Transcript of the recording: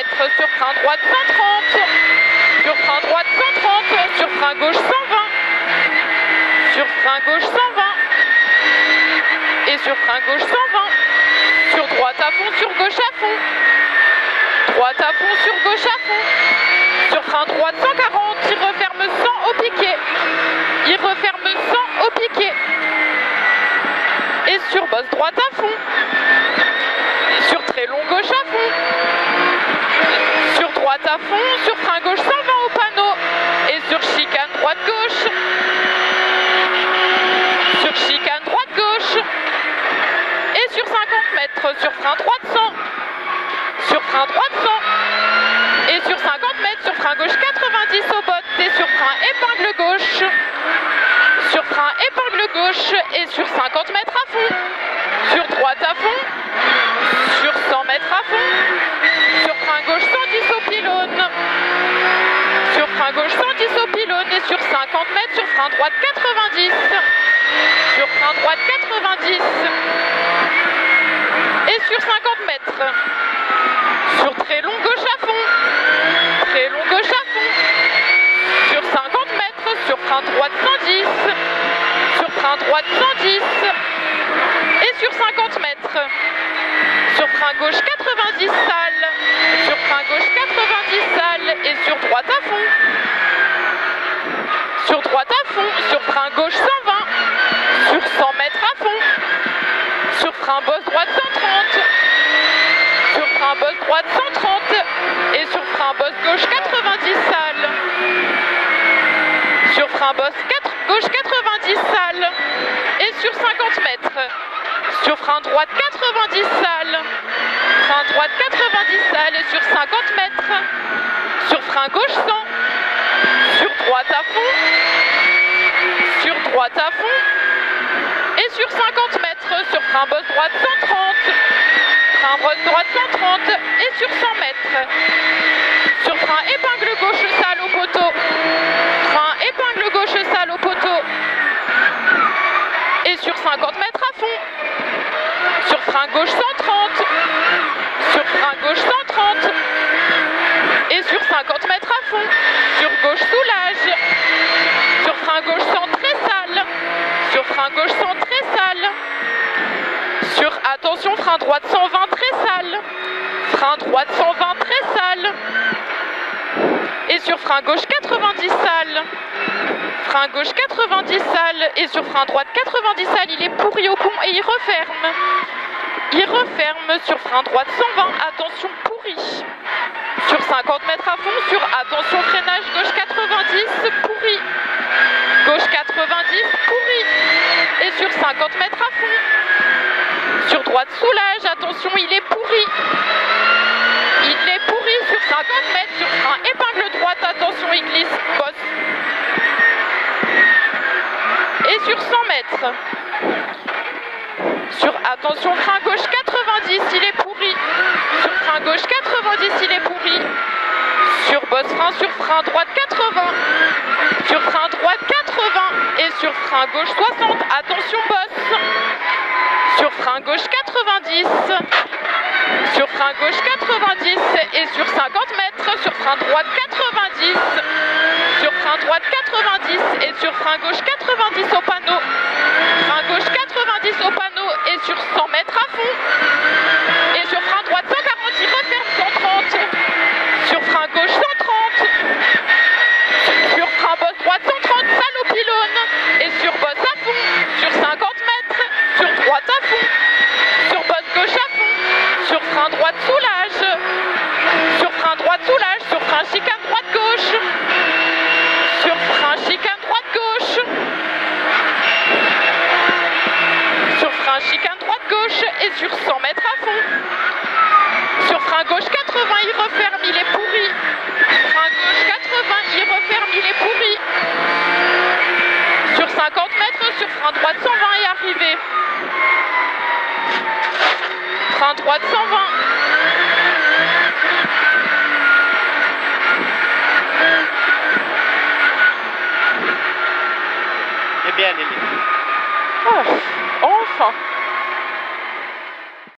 mètres, sur frein droite 130, sur frein droite 130, sur frein gauche 120, sur frein gauche 120, et sur frein gauche 120, sur droite à fond, sur gauche à fond, droite à fond, sur gauche à fond, sur frein droite 140, il referme 100 au piquet, il referme 100 au piquet, et sur bosse droite à fond, sur très long gauche à fond, sur droite à fond, sur frein gauche 120 au panneau, et sur chicane droite gauche, sur chicane droite gauche, et sur 50 mètres, sur frein droite 100, sur frein droite 100, et sur 50 mètres, sur frein gauche 90 au bottes, et sur frein épingle gauche, sur frein épingle gauche, et sur 50 mètres à fond, sur droite à fond, sur 100 mètres à fond, sur frein gauche 110 au pylône, sur frein gauche 110 au pylône, et sur 50 mètres, sur frein droite 90, sur frein droite 90, et sur 50 mètres, sur très long gauche à fond, très long gauche à fond, sur 50 mètres, sur frein droite 110, sur frein droite 110, et sur 50 mètres, sur frein gauche 90 sale, sur frein gauche 90 sale, et sur droite à fond, sur droite à fond, sur frein gauche 120, sur 100 mètres à fond, sur frein bosse droite 130, sur frein bosse droite 130, et sur frein bosse gauche 90 sale, sur frein bosse gauche 90 sale, et sur 50 mètres, sur frein droite 90 sale, frein droite 90 sale, et sur 50 mètres, sur frein gauche 100, sur droite à fond, sur droite à fond, et sur 50 mètres, sur frein bosse droite 130, frein bosse droite 130, et sur 100 mètres, sur frein épingle gauche sale au poteau, frein épingle gauche sale au poteau, et sur 50 mètres à fond, sur frein gauche 130, sur frein gauche 130, et sur 50 mètres à fond, sur gauche soulage, sur frein gauche 100 très sale, sur frein gauche 100 très sale, sur attention frein droite 120 très sale, frein droite 120 très sale, et sur frein gauche 90 sale, frein gauche 90 sale, et sur frein droite 90 sale, il est pourri au pont et il referme. Il referme sur frein droite 120, attention pourri. Sur 50 mètres à fond, sur attention freinage gauche 90, pourri. Gauche 90, pourri. Et sur 50 mètres à fond, sur droite soulage, attention il est pourri. Il est pourri sur 50 mètres, sur frein épingle droite, attention il glisse, bosse. Et sur 100 mètres, sur attention frein gauche 90, il est pourri. Sur frein gauche 90, il est pourri. Sur bosse frein, sur frein droite 80. Sur frein droite 80 et sur frein gauche 60, attention bosse. Sur frein gauche 90. Sur frein gauche 90 et sur 50 mètres, sur frein droite 90. Sur frein droite 90 et sur frein gauche 90 au panneau. Frein gauche 90 au panneau et sur 100 mètres à fond. Et sur frein droite 140, il referme 130. Sur frein gauche 130. Sur frein bosse droite 130, salle au pylône. Et sur bosse à fond. Sur 50 mètres. Sur droite à fond. Sur bosse gauche à fond. Sur frein droite soulage. Sur frein droite soulage. Sur frein chicane droite gauche. Sur frein chicane droite gauche. Sur frein chicane droite gauche et sur 100 mètres à fond. Sur frein gauche 80, il referme, il est pourri. Frein gauche 80, il referme, il est pourri. Sur 50 mètres, sur frein droite 120 est arrivé. Frein droite 120. C'est bien, Lily. Oh, enfin.